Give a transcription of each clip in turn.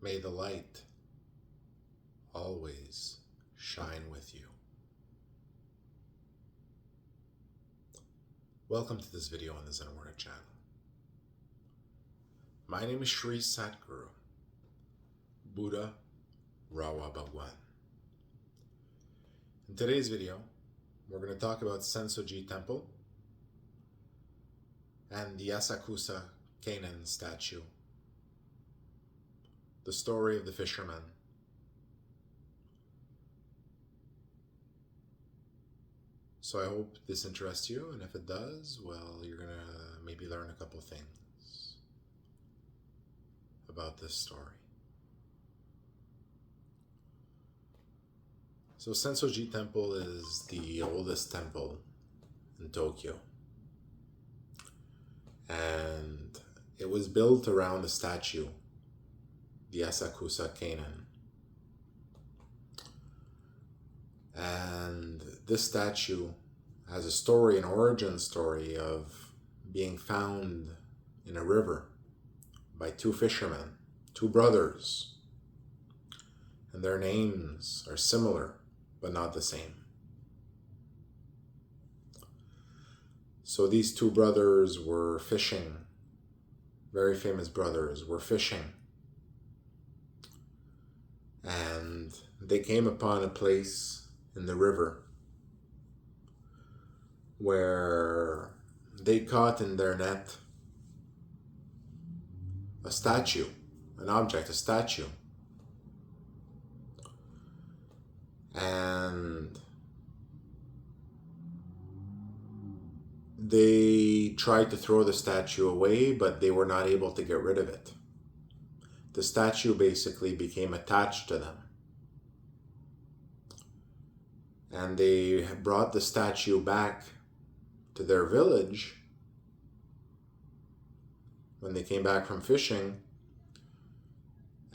May the light always shine with you. Welcome to this video on the Zen Warrior channel. My name is Shri Satguru, Buddha Rawa Bhagwan. In today's video, we're going to talk about Sensoji Temple and the Asakusa Kannon statue, the story of the fisherman, so I hope this interests you, and if it does, well, you're going to maybe learn a couple things about this story. So Sensoji Temple is the oldest temple in Tokyo, and it was built around the statue, the Asakusa Kannon. And this statue has a story, an origin story of being found in a river by two fishermen, two brothers, and their names are similar but not the same. So these two brothers were fishing, very famous brothers were fishing, and they came upon a place in the river where they caught in their net a statue, an object, a statue. And they tried to throw the statue away, but they were not able to get rid of it. The statue basically became attached to them. And they brought the statue back to their village when they came back from fishing.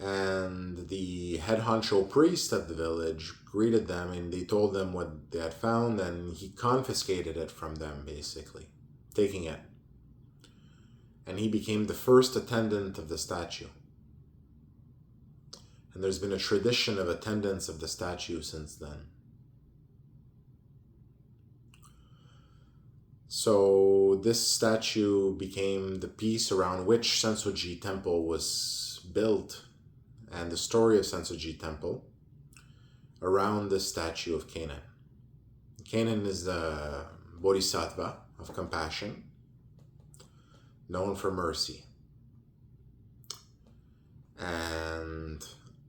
And the head honcho priest of the village greeted them, and they told them what they had found, and he confiscated it from them, basically, taking it. And he became the first attendant of the statue. And there's been a tradition of attendance of the statue since then. So this statue became the piece around which Sensoji Temple was built, and the story of Sensoji Temple around the statue of Kannon. Kannon is the bodhisattva of compassion, known for mercy, and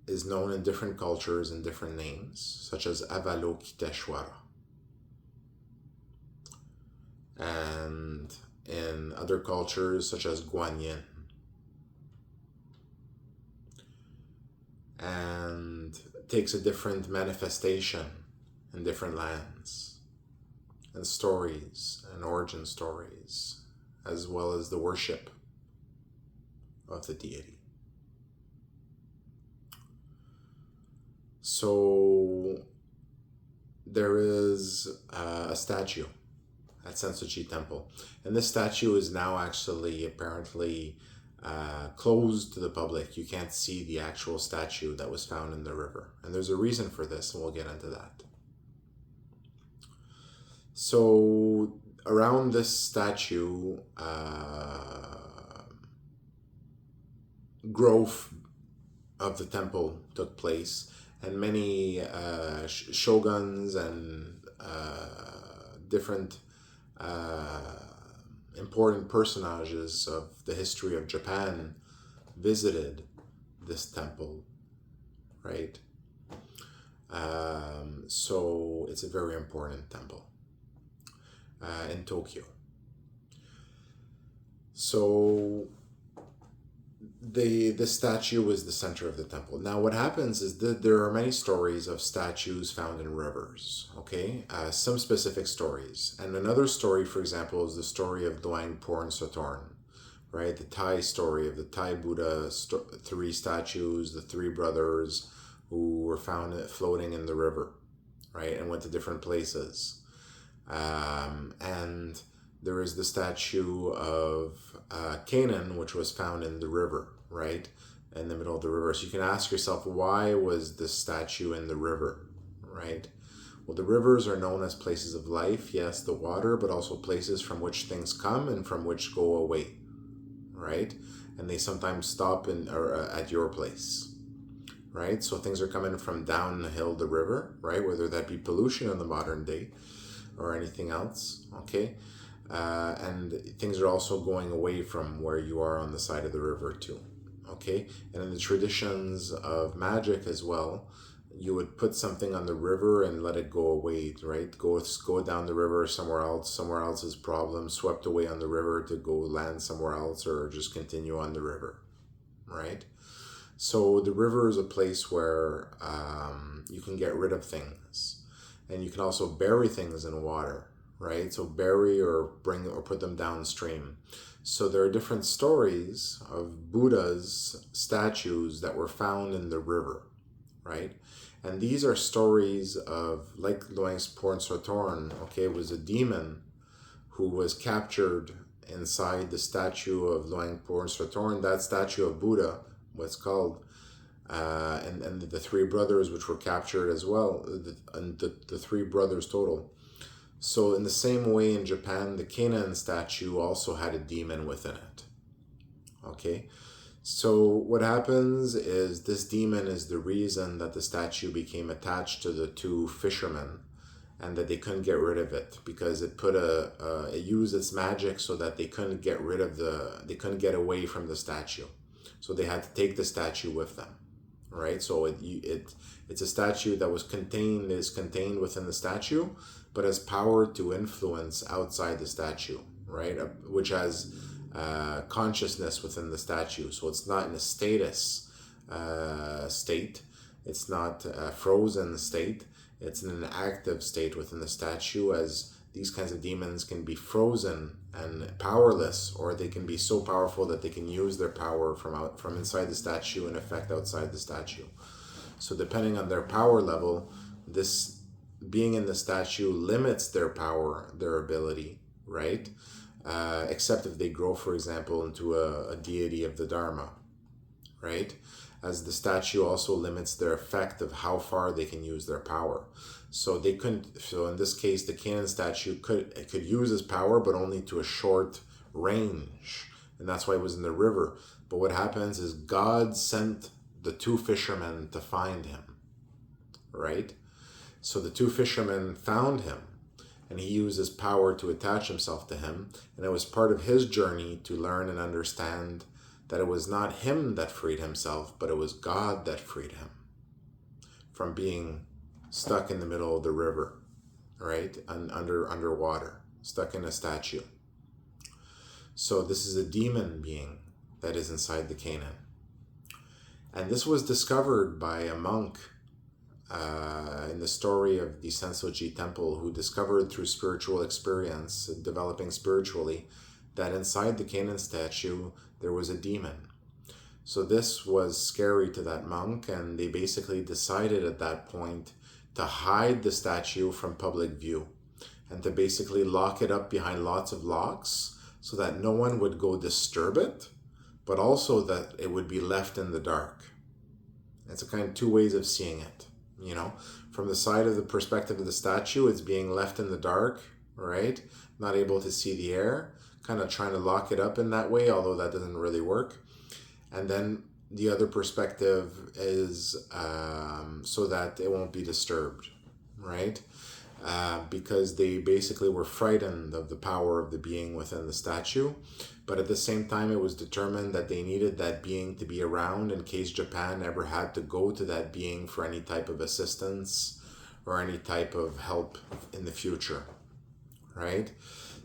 is known in different cultures in different names, such as Avalokiteshvara. And in other cultures, such as Guanyin. And takes a different manifestation in different lands, and stories and origin stories, as well as the worship of the deity. So there is a statue at Sensoji Temple, and this statue is now actually apparently closed to the public. You can't see the actual statue that was found in the river, and there's a reason for this, and we'll get into that. So around this statue, growth of the temple took place, and many shoguns and different important personages of the history of Japan visited this temple, right? So it's a very important temple in Tokyo. So the statue is the center of the temple. Now what happens is that there are many stories of statues found in rivers, okay? Some specific stories. And another story, for example, is the story of Dwang Porn Satorn, right? The Thai story of the Thai Buddha, three statues, the three brothers who were found floating in the river, right? And went to different places. And there is the statue of Kannon, which was found in the river, right? in the middle of the river. So you can ask yourself, why was this statue in the river, right? Well, the rivers are known as places of life, yes, the water, but also places from which things come and from which go away, right? And they sometimes stop at your place, right? So things are coming from downhill the river, right? Whether that be pollution in the modern day or anything else, okay? And things are also going away from where you are on the side of the river too, okay? And in the traditions of magic as well, you would put something on the river and let it go away, right? Go down the river somewhere else's problem, swept away on the river to go land somewhere else, or just continue on the river, right? So the river is a place where you can get rid of things, and you can also bury things in water, right? So bury or bring or put them downstream. So there are different stories of Buddha's statues that were found in the river, right? And these are stories of, like Loing's Porn Sotorn, okay, was a demon who was captured inside the statue of Loing Porn Sotorn, that statue of Buddha, what's called, and the three brothers which were captured as well, the three brothers total. So in the same way in Japan, the Kannon statue also had a demon within it, okay? So what happens is this demon is the reason that the statue became attached to the two fishermen, and that they couldn't get rid of it, because it put it used its magic so that they couldn't get rid of they couldn't get away from the statue. So they had to take the statue with them, right? So it's a statue that is contained within the statue, but has power to influence outside the statue, right? Which has consciousness within the statue. So it's not in a status state. It's not a frozen state. It's in an active state within the statue, as these kinds of demons can be frozen and powerless, or they can be so powerful that they can use their power from inside the statue and affect outside the statue. So depending on their power level, this being in the statue limits their power, their ability, right? Except if they grow, for example, into a deity of the Dharma, right? As the statue also limits their effect of how far they can use their power. So they couldn't. So in this case, the Kannon statue could use his power, but only to a short range, and that's why it was in the river. But what happens is God sent the two fishermen to find him, right? So the two fishermen found him, and he used his power to attach himself to him, and it was part of his journey to learn and understand that it was not him that freed himself, but it was God that freed him from being stuck in the middle of the river, right? Underwater, stuck in a statue. So this is a demon being that is inside the Kannon. And this was discovered by a monk in the story of the Sensoji temple, who discovered through spiritual experience, developing spiritually, that inside the Kannon statue there was a demon. So this was scary to that monk, and they basically decided at that point to hide the statue from public view and to basically lock it up behind lots of locks so that no one would go disturb it, but also that it would be left in the dark. It's a kind of two ways of seeing it, you know. From the side of the perspective of the statue, it's being left in the dark, right? Not able to see the air, kind of trying to lock it up in that way, although that doesn't really work. And then the other perspective is so that it won't be disturbed, right? Because they basically were frightened of the power of the being within the statue. But at the same time, it was determined that they needed that being to be around in case Japan ever had to go to that being for any type of assistance or any type of help in the future, right?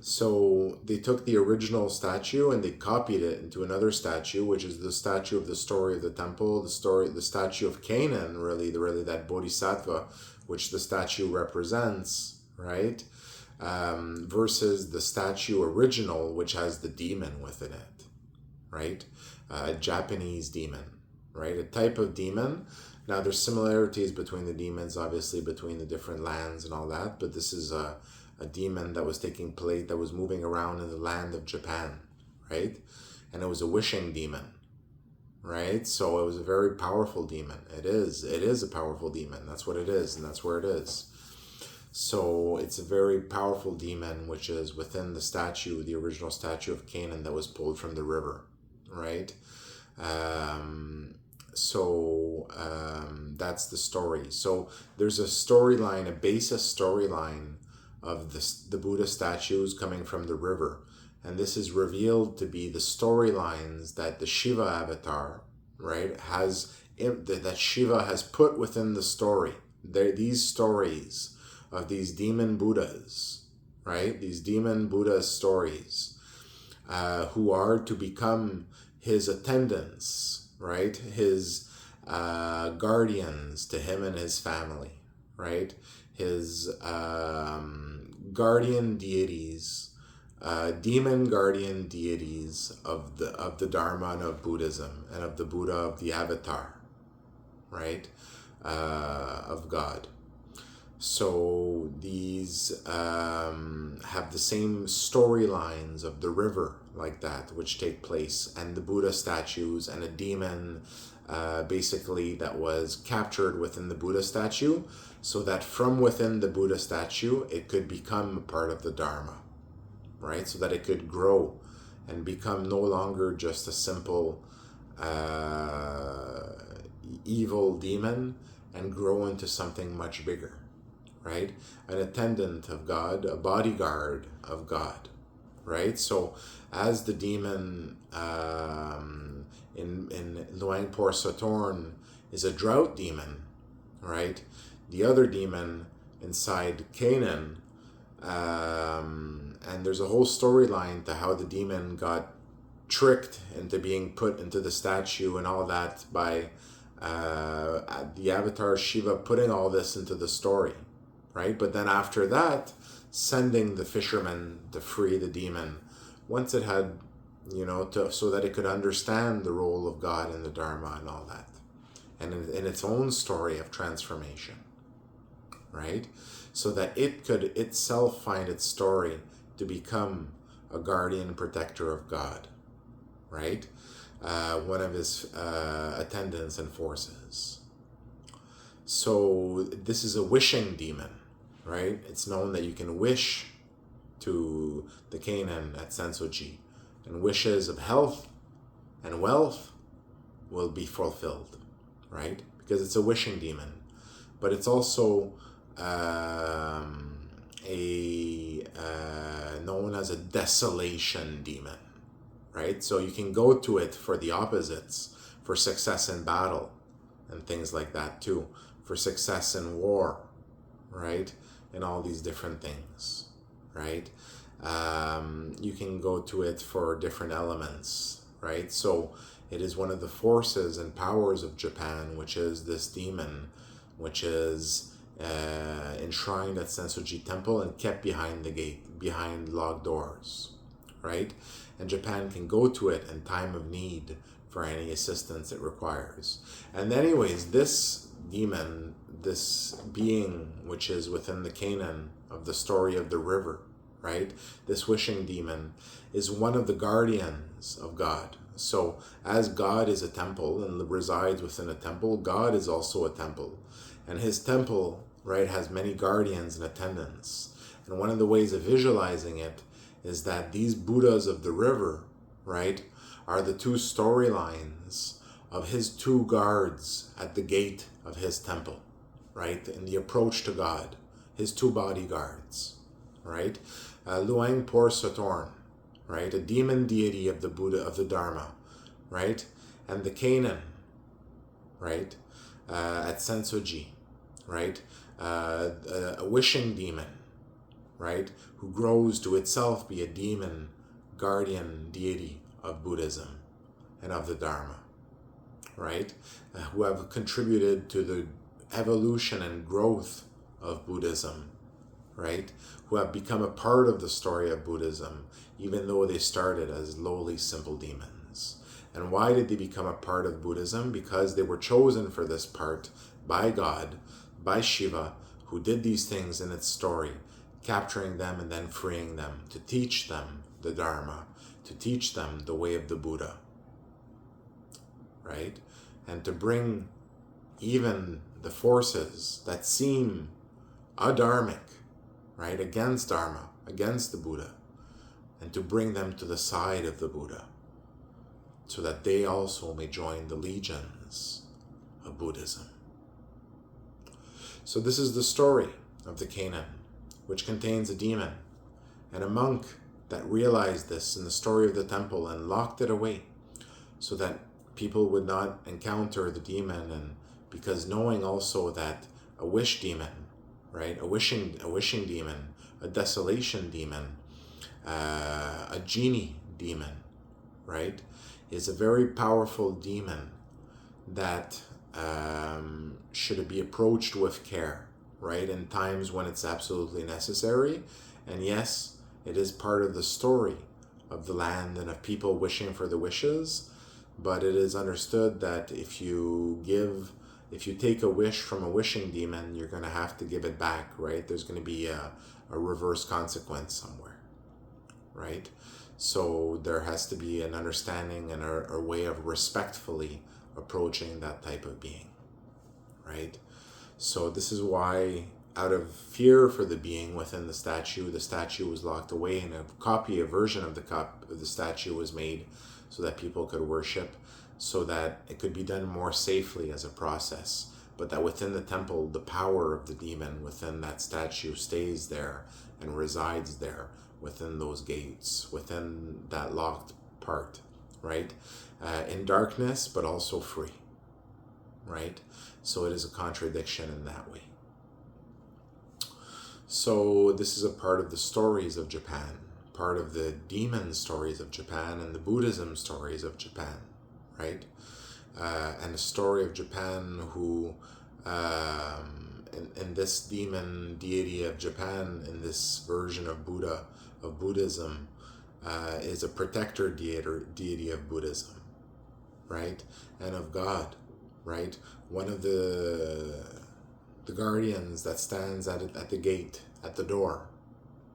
So they took the original statue and they copied it into another statue, which is the statue of the story of the temple, the statue of Kannon, really that bodhisattva, which the statue represents, right? Versus the statue original, which has the demon within it, right? A Japanese demon, right? A type of demon. Now there's similarities between the demons, obviously, between the different lands and all that, but this is a demon that was taking place, that was moving around in the land of Japan, right? And it was a wishing demon, right? So it was a very powerful demon. It is a powerful demon. That's what it is, and that's where it is. So it's a very powerful demon, which is within the statue, the original statue of Kannon that was pulled from the river, right? That's the story. So there's a storyline, a basis storyline of the Buddha statues coming from the river. And this is revealed to be the storylines that the Shiva avatar, right, that Shiva has put within the story. These stories of these demon Buddhas, right, these demon Buddha stories, who are to become his attendants, right, his guardians to him and his family, right, his guardian deities, demon guardian deities of the Dharma and of Buddhism and of the Buddha, of the avatar, right, of God. So these have the same storylines of the river, like that, which take place, and the Buddha statues, and a demon basically that was captured within the Buddha statue, so that from within the Buddha statue it could become a part of the Dharma, right? So that it could grow and become no longer just a simple evil demon, and grow into something much bigger, right? An attendant of God, a bodyguard of God, right? So as the demon in Luang Por Satorn is a drought demon, right? The other demon inside Kannon, and there's a whole storyline to how the demon got tricked into being put into the statue and all that by the avatar Shiva putting all this into the story, right? But then after that, sending the fisherman to free the demon once it had, so that it could understand the role of God in the Dharma and all that, and in its own story of transformation, right? So that it could itself find its story to become a guardian protector of God, right? One of his attendants and forces. So this is a wishing demon, right? It's known that you can wish to the Kannon at Sensoji, and wishes of health and wealth will be fulfilled, right? Because it's a wishing demon. But it's also known as a desolation demon, right? So you can go to it for the opposites, for success in battle and things like that too, for success in war, right? And all these different things, right? You can go to it for different elements, right? So it is one of the forces and powers of Japan, which is this demon, which is enshrined at Sensoji Temple and kept behind the gate, behind locked doors, right? And Japan can go to it in time of need for any assistance it requires. And anyways, this demon, this being which is within the Kannon of the story of the river, right? This wishing demon is one of the guardians of God. So as God is a temple and resides within a temple, God is also a temple. And his temple, right, has many guardians and attendants. And one of the ways of visualizing it is that these Buddhas of the river, right, are the two storylines of his two guards at the gate of his temple, right, in the approach to God, his two bodyguards, right? Luang Por Satorn, right, a demon deity of the Buddha, of the Dharma, right, and the Kannon, right, at Sensoji, right, a wishing demon, right, who grows to itself be a demon guardian deity of Buddhism and of the Dharma, right, who have contributed to the evolution and growth of Buddhism, right, who have become a part of the story of Buddhism, even though they started as lowly, simple demons. And why did they become a part of Buddhism? Because they were chosen for this part by God, by Shiva, who did these things in its story, capturing them and then freeing them, to teach them the Dharma, to teach them the way of the Buddha, right? And to bring even the forces that seem adharmic, right, against Dharma, against the Buddha, and to bring them to the side of the Buddha so that they also may join the legions of Buddhism. So this is the story of the Kannon, which contains a demon and a monk that realized this in the story of the temple and locked it away so that people would not encounter the demon, and because knowing also that a wish demon, right, a wishing demon, a desolation demon, a genie demon, right, is a very powerful demon that should be approached with care, right, in times when it's absolutely necessary. And yes, it is part of the story of the land and of people wishing for the wishes, but it is understood that if you take a wish from a wishing demon, you're going to have to give it back, right? There's going to be a reverse consequence somewhere, right? So there has to be an understanding and a way of respectfully approaching that type of being, right? So this is why, out of fear for the being within the statue was locked away, and a version of the statue was made so that people could worship, so that it could be done more safely as a process, but that within the temple, the power of the demon within that statue stays there and resides there within those gates, within that locked part, right? In darkness, but also free, right? So it is a contradiction in that way. So this is a part of the stories of Japan, part of the demon stories of Japan and the Buddhism stories of Japan, right? And the story of Japan who, in this demon deity of Japan, in this version of Buddha, of Buddhism, is a protector deity of Buddhism, right? And of God, right? One of the guardians that stands at the gate, at the door,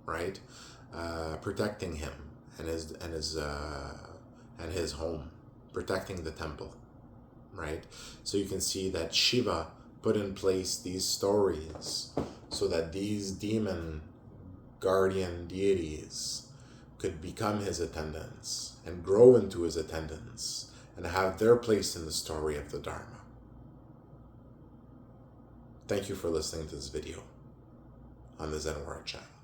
right? Protecting him and his home, protecting the temple, right? So you can see that Shiva put in place these stories so that these demon guardian deities could become his attendants and grow into his attendants and have their place in the story of the Dharma. Thank you for listening to this video on the Zen Warrior channel.